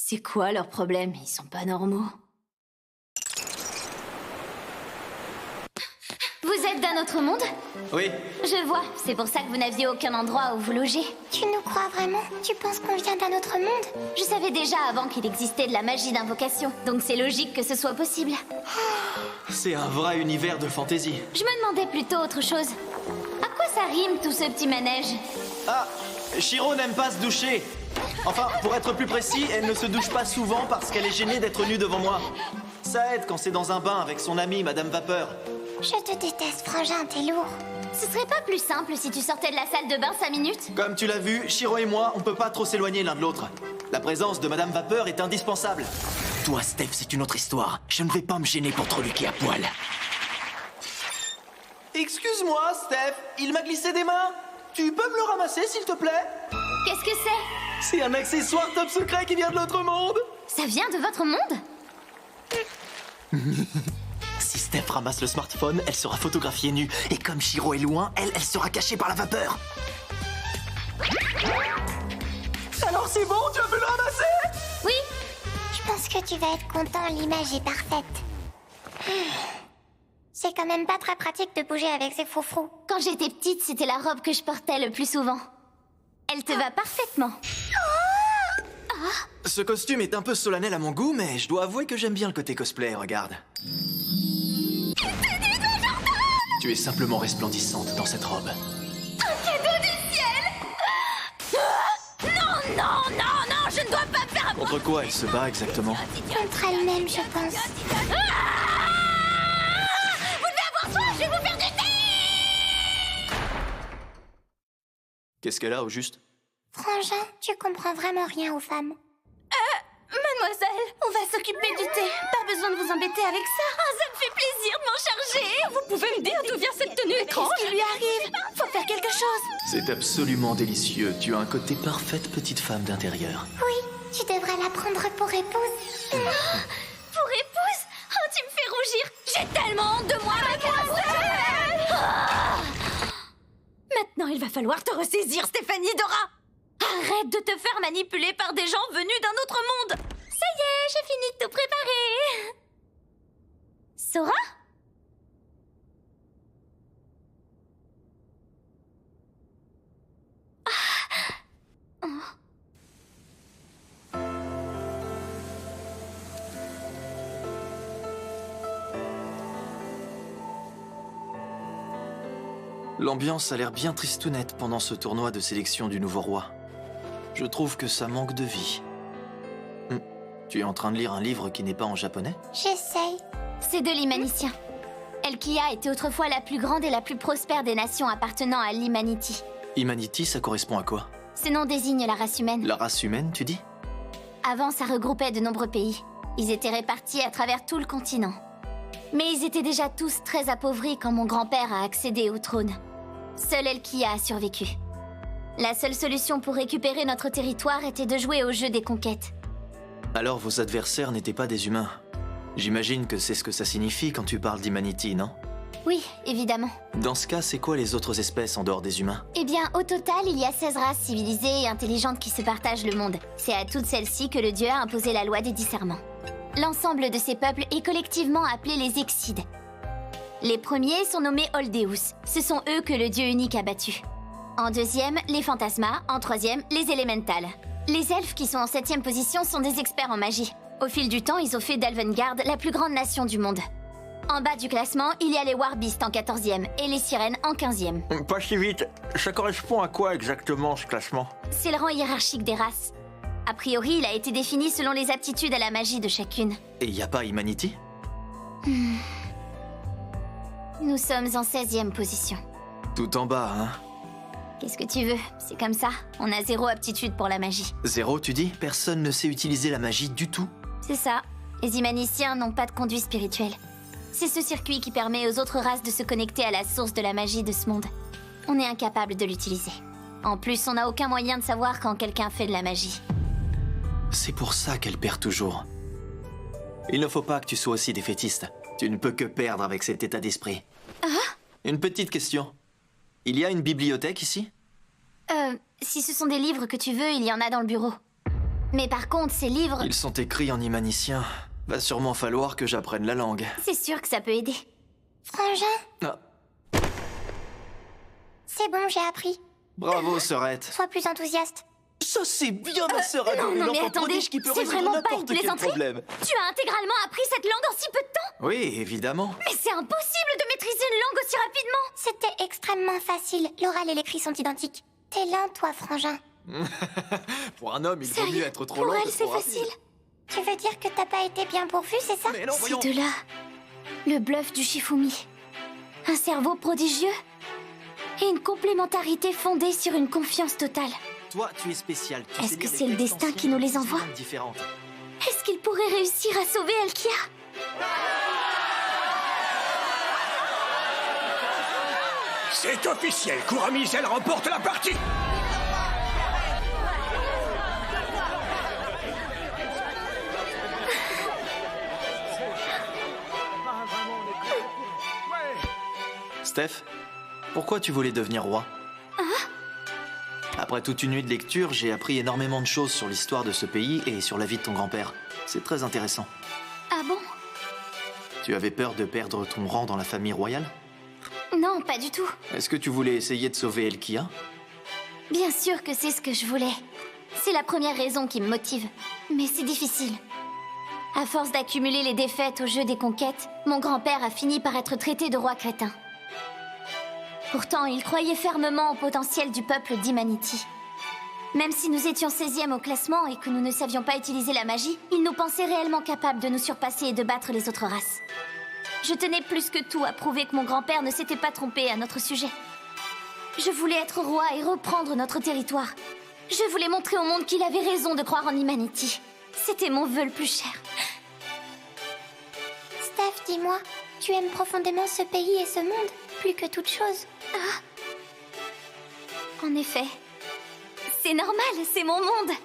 C'est quoi leur problème? Ils sont pas normaux. Vous êtes d'un autre monde? Oui, Je vois, c'est pour ça que vous n'aviez aucun endroit où vous loger. Tu nous crois vraiment? Tu penses qu'on vient d'un autre monde? Je savais déjà avant qu'il existait de la magie d'invocation, donc c'est logique que ce soit possible. c'est un vrai univers de fantaisie. Je me demandais plutôt autre chose. À quoi ça rime tout ce petit manège? Ah, Shiro n'aime pas se doucher. Enfin, pour être plus précis, elle ne se douche pas souvent parce qu'elle est gênée d'être nue devant moi. Ça aide quand c'est dans un bain avec son amie, Madame Vapeur. Je te déteste, Frangin, t'es lourd. Ce serait pas plus simple si tu sortais de la salle de bain 5 minutes? Comme tu l'as vu, Shiro et moi, on peut pas trop s'éloigner l'un de l'autre. La présence de Madame Vapeur est indispensable. Toi, Steph, c'est une autre histoire. Je ne vais pas me gêner pour te luquer à poil. Excuse-moi, Steph, il m'a glissé des mains. Tu peux me le ramasser, s'il te plaît? Qu'est-ce que c'est? C'est un accessoire top secret qui vient de l'autre monde. Ça vient de votre monde? Si Steph ramasse le smartphone, elle sera photographiée nue. Et comme Shiro est loin, elle sera cachée par la vapeur. Alors c'est bon, tu as pu le ramasser? Oui. Je pense que tu vas être content, l'image est parfaite. C'est quand même pas très pratique de bouger avec ces froufrous. Quand j'étais petite, c'était la robe que je portais le plus souvent. Elle te va parfaitement. Ce costume est un peu solennel à mon goût, mais je dois avouer que j'aime bien le côté cosplay, regarde. Tu es simplement resplendissante dans cette robe. Cadeau du ciel! Non, non, non, non, je ne dois pas faire un... Contre quoi elle se bat exactement? Contre elle-même, je pense. Vous devez avoir soin, je vais vous faire du thé! Qu'est-ce qu'elle a au juste? Frangin, tu comprends vraiment rien aux femmes. Mademoiselle, on va s'occuper du thé. Pas besoin de vous embêter avec ça. Ah, ça me fait plaisir de m'en charger. Vous pouvez me dire d'où vient cette tenue étrange? Qu'est-ce qui lui arrive? Faut faire quelque chose. C'est absolument délicieux. Tu as un côté parfaite petite femme d'intérieur. Oui, tu devrais la prendre pour épouse. Pour épouse? Oh, tu me fais rougir. J'ai tellement honte de moi, mademoiselle! Maintenant, il va falloir te ressaisir, Stéphanie Dora. Arrête de te faire manipuler par des gens venus d'un autre monde. Ça y est, j'ai fini de tout préparer. Sora? L'ambiance a l'air bien tristounette pendant ce tournoi de sélection du nouveau roi. Je trouve que ça manque de vie. Tu es en train de lire un livre qui n'est pas en japonais? J'essaye. C'est de l'Imanicien. Elkia était autrefois la plus grande et la plus prospère des nations appartenant à l'Humanity. Humanity, ça correspond à quoi? Ce nom désigne la race humaine. La race humaine, tu dis? Avant, ça regroupait de nombreux pays. Ils étaient répartis à travers tout le continent. Mais ils étaient déjà tous très appauvris quand mon grand-père a accédé au trône. Seule Elkia a survécu. La seule solution pour récupérer notre territoire était de jouer au jeu des conquêtes. Alors vos adversaires n'étaient pas des humains. J'imagine que c'est ce que ça signifie quand tu parles d'Humanity, non? Oui, évidemment. Dans ce cas, c'est quoi les autres espèces en dehors des humains? Eh bien, au total, il y a 16 races civilisées et intelligentes qui se partagent le monde. C'est à toutes celles-ci que le dieu a imposé la loi des discernements. L'ensemble de ces peuples est collectivement appelé les Exides. Les premiers sont nommés Oldeus. Ce sont eux que le dieu unique a battus. En deuxième, les Fantasmas. En troisième, les Elementals. Les elfes qui sont en 7e position sont des experts en magie. Au fil du temps, ils ont fait d'Elvengard la plus grande nation du monde. En bas du classement, il y a les Warbeasts en 14e et les Sirènes en 15e. Pas si vite. Ça correspond à quoi exactement, ce classement? C'est le rang hiérarchique des races. A priori, il a été défini selon les aptitudes à la magie de chacune. Et y a pas Humanity? Nous sommes en 16e position. Tout en bas, hein? Qu'est-ce que tu veux? C'est comme ça. On a 0 aptitude pour la magie. 0, tu dis? Personne ne sait utiliser la magie du tout? C'est ça. Les Humaniciens n'ont pas de conduit spirituel. C'est ce circuit qui permet aux autres races de se connecter à la source de la magie de ce monde. On est incapable de l'utiliser. En plus, on n'a aucun moyen de savoir quand quelqu'un fait de la magie. C'est pour ça qu'elle perd toujours. Il ne faut pas que tu sois aussi défaitiste. Tu ne peux que perdre avec cet état d'esprit. Une petite question. Il y a une bibliothèque ici? Si ce sont des livres que tu veux, il y en a dans le bureau. Mais par contre, ces livres, Ils sont écrits en imanicien. Va sûrement falloir que j'apprenne la langue. c'est sûr que ça peut aider. Frangin, Ah, c'est bon, j'ai appris. bravo, sœurette. Sois plus enthousiaste. Ça, c'est bien, ma sœur Ado, non, une mais enfant attendez, prodige qui peut c'est résoudre vraiment pas une n'importe quel plaisanterie. problème. Tu as intégralement appris cette langue en si peu de temps? Oui, évidemment. Mais c'est impossible de maîtriser une langue aussi rapidement! C'était extrêmement facile. L'oral et l'écrit sont identiques. T'es lent, toi, Frangin. Pour un homme, il vaut mieux Sérieux, être trop pour lent elle, que c'est trop rapide. facile. Tu veux dire que t'as pas été bien pourvu, c'est ça? Mais non, C'est voyons. de là le bluff du Shifumi. Un cerveau prodigieux et une complémentarité fondée sur une confiance totale. Toi, tu es spécial. Tu Est-ce sais que lire c'est le textes destin qui nous les anciens envoie? de langues différentes. Est-ce qu'il pourrait réussir à sauver Elkia? C'est officiel, Kuramisel remporte la partie. Steph, pourquoi tu voulais devenir roi? Après toute une nuit de lecture, j'ai appris énormément de choses sur l'histoire de ce pays et sur la vie de ton grand-père. C'est très intéressant. Ah bon? Tu avais peur de perdre ton rang dans la famille royale? Non, pas du tout. Est-ce que tu voulais essayer de sauver Elkia? Bien sûr que c'est ce que je voulais. C'est la première raison qui me motive. Mais c'est difficile. À force d'accumuler les défaites au jeu des conquêtes, mon grand-père a fini par être traité de roi crétin. Pourtant, il croyait fermement au potentiel du peuple d'Imanity. Même si nous étions 16e au classement et que nous ne savions pas utiliser la magie, il nous pensait réellement capables de nous surpasser et de battre les autres races. Je tenais plus que tout à prouver que mon grand-père ne s'était pas trompé à notre sujet. Je voulais être roi et reprendre notre territoire. Je voulais montrer au monde qu'il avait raison de croire en Imanity. C'était mon vœu le plus cher. Steph, dis-moi, tu aimes profondément ce pays et ce monde, plus que toute chose. En effet. C'est normal, c'est mon monde.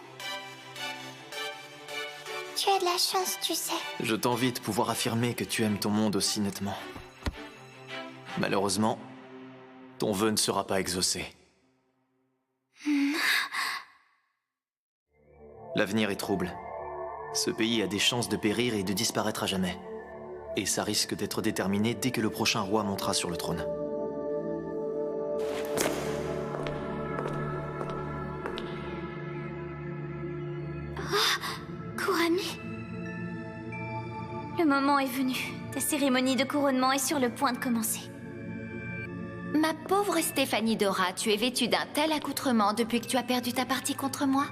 Tu as de la chance, tu sais. Je t'envie de pouvoir affirmer que tu aimes ton monde aussi nettement. Malheureusement, ton vœu ne sera pas exaucé. L'avenir est trouble. Ce pays a des chances de périr et de disparaître à jamais. Et ça risque d'être déterminé dès que le prochain roi montera sur le trône. Kurami. Le moment est venu. Ta cérémonie de couronnement est sur le point de commencer. Ma pauvre Stéphanie Dora, tu es vêtue d'un tel accoutrement depuis que tu as perdu ta partie contre moi?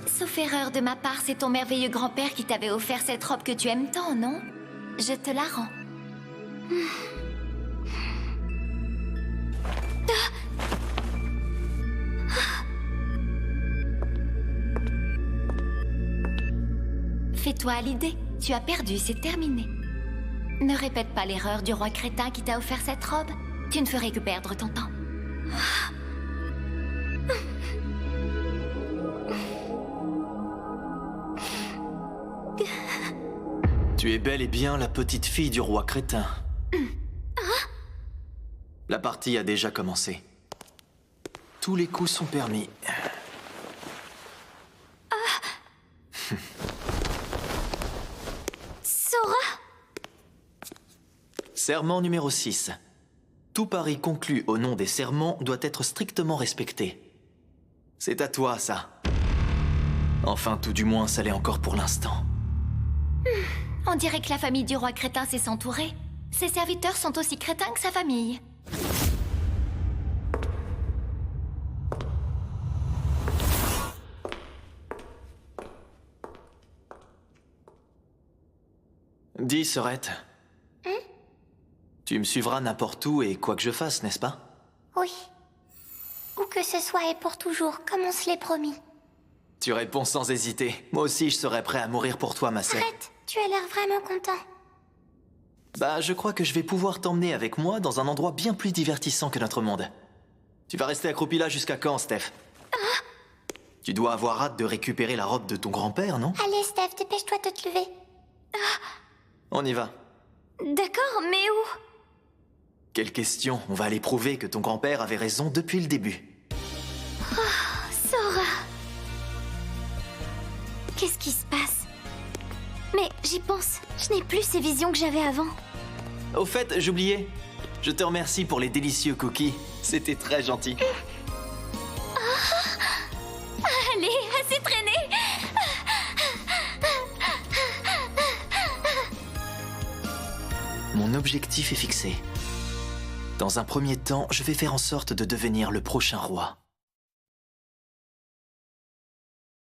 Sauf erreur de ma part, c'est ton merveilleux grand-père qui t'avait offert cette robe que tu aimes tant, non? Je te la rends. Fais-toi à l'idée, tu as perdu, c'est terminé. Ne répète pas l'erreur du roi crétin qui t'a offert cette robe. Tu ne ferais que perdre ton temps. Tu es bel et bien la petite fille du roi crétin. La partie a déjà commencé. Tous les coups sont permis. Sora! Serment numéro 6. Tout pari conclu au nom des serments doit être strictement respecté. C'est à toi, ça. Enfin, tout du moins, ça l'est encore pour l'instant. On dirait que la famille du roi crétin sait s'entourer. Ses serviteurs sont aussi crétins que sa famille. Dis, sœurette. Tu me suivras n'importe où et quoi que je fasse, n'est-ce pas? Oui. Où que ce soit et pour toujours, comme on se l'est promis. Tu réponds sans hésiter. Moi aussi, je serais prêt à mourir pour toi, ma sœur. Arrête, tu as l'air vraiment content. Bah, je crois que je vais pouvoir t'emmener avec moi dans un endroit bien plus divertissant que notre monde. Tu vas rester accroupi là jusqu'à quand, Steph? Tu dois avoir hâte de récupérer la robe de ton grand-père, non? Allez, Steph, dépêche-toi de te lever. On y va. D'accord, mais où? Quelle question? On va aller prouver que ton grand-père avait raison depuis le début. Sora! Qu'est-ce qui se passe? Mais j'y pense, je n'ai plus ces visions que j'avais avant. Au fait, j'oubliais. Je te remercie pour les délicieux cookies. C'était très gentil. Allez, assez traîné! Mon objectif est fixé. Dans un premier temps, je vais faire en sorte de devenir le prochain roi.